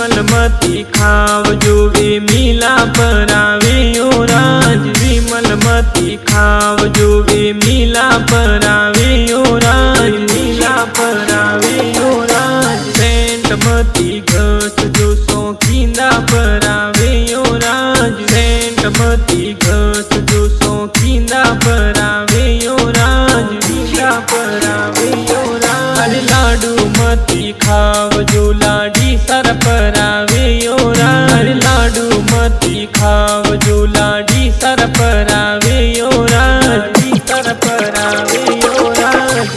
विमल मती खावजो वे मीला परावे ओ राज। विमल मती खावजो वे मीला परावे ओ राज। मीला परावे ओ राज। सेंट मती घस जो शौकींदा परावे ओ राज। सेंट मती घस जो शौकींदा परावे ओ राज। मीला परावे ओ राज। लाडू मती खावजो लाडी सर परावे ओ राज। लाडू मती खावजो लाडी सर परावे ओ राज। सर परावे ओ राज।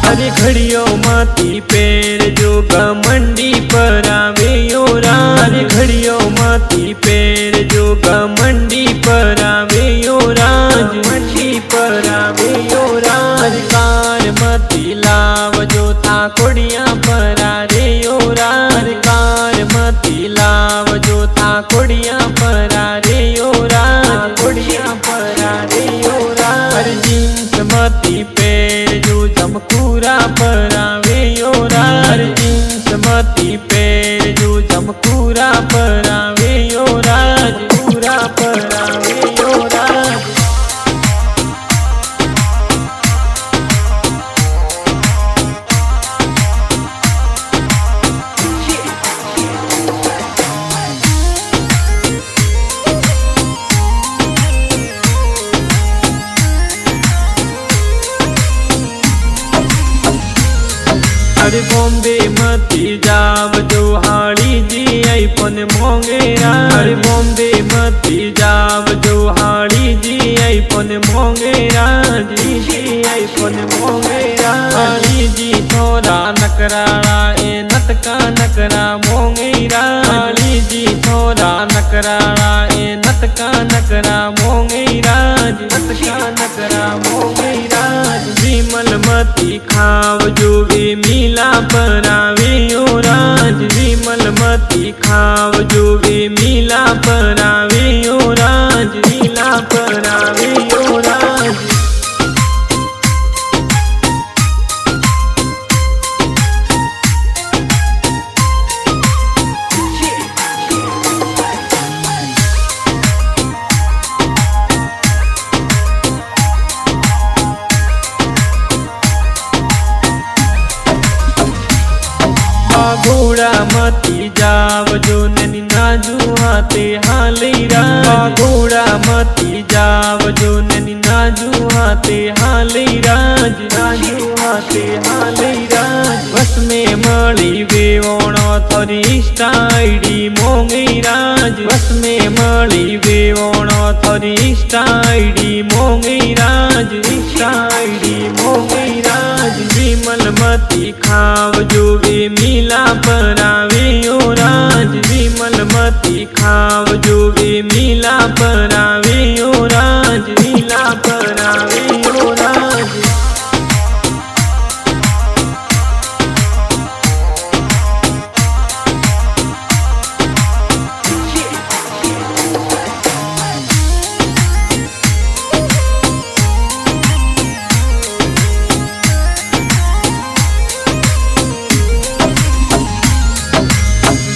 अरे घड़ियों माती पैर जो गमंडी परावे ओ राज। अरे घड़ियों माती पैर जो गमंडी परावे ओ राज। मंडी परावे ओ राज। कार मती लाव जो था कोड़ियाँ परारे ओ राज। कार मती लाव जो था कोड़ियाँ परारे ओ राज। कोड़ियाँ परारे ओ राज। जींस मती पैर जो जमकूरा परावे ओ राज। जींस मती पैर जो जमकूरा परावे ओ राज। पूरा परावे ओ राज। अरे बॉम्बे मती जाव जो हाड़ी जी आई पन मोंगेरा। अरे बॉम्बे मती जाव जो हाड़ी जी आई पन मोंगेरा। जी आई पन मोंगेरा। हाड़ी जी थोड़ा नकराड़ा ए नटका नकरा मोंगेरा। हाड़ी जी थोड़ा नकराड़ा ए नटका नकरा मोंगेरा। नटका नकरा मोंगेरा। विमल मती खावजो वे मीला परावे ओ राज। विमल मती खावजो वे मीला परावे ओ राज। मीला परावे ओ राज। घोड़ा मती जाव जो नैनी नाजू हाथे हालेरा। घोड़ा मती जाव जो नैनी नाजू हाथे हालेरा। नाजू हाथे हालेरा। बस में मળી વેવણો થોરી સ્ટાઈડી મોંગેરા। બસ में મળી વેવણો થોરી સ્ટાઈડી મોંગેરા। સ્ટાઈડી મોંગેરા। વિમલ મતી ખાવજો વે મીલા परावे ओ राज। विमल मती खावजो वे मीला परावे ओ राज। मीला परावे ओ राज।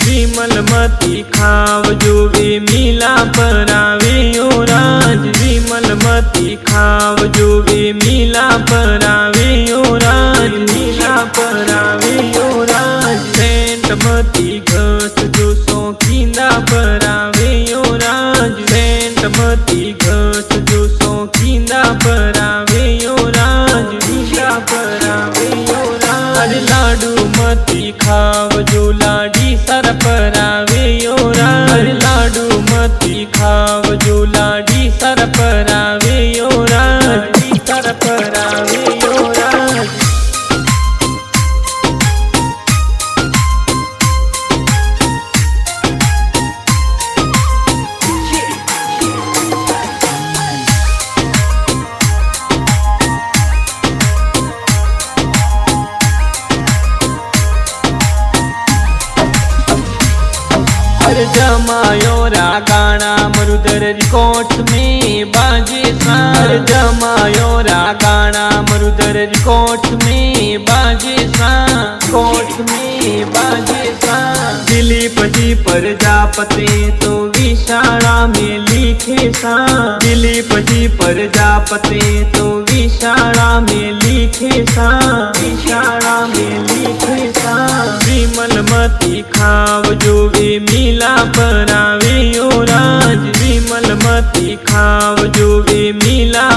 विमल मती खावजो वे मीला परावे ओ राज। विमल मती खावजो वे मीला परावे ओ राज। मीला परावे ओ राज। सेंट मती घस जो शौकींदा परावे ओ राज। सेंट मती घस जो शौकींदा परावे ओ राज। मीला परावे ओ राज। लाडू मती खावजो लाडी सर परावे ओ राज। लाडू मती खावजो लाडी सर परावे ओ राज। सर परावे ओ राज। जमायो रागाना मरुदर रिकॉर्ड्स में बाजे सा जमायो रागाना मरुदर रिकॉर्ड्स में बाजे सा कोर्ट्स में बाजे सा दिलीप जी प्रजापति तो विशाला में लिखे सा दिलीप जी प्रजापति तो विशाला में लिखे सा विशाला में लिखे सा विमल मती खाव जो वे मिला परावे ओ राज विमल मती खाव जो वे मिला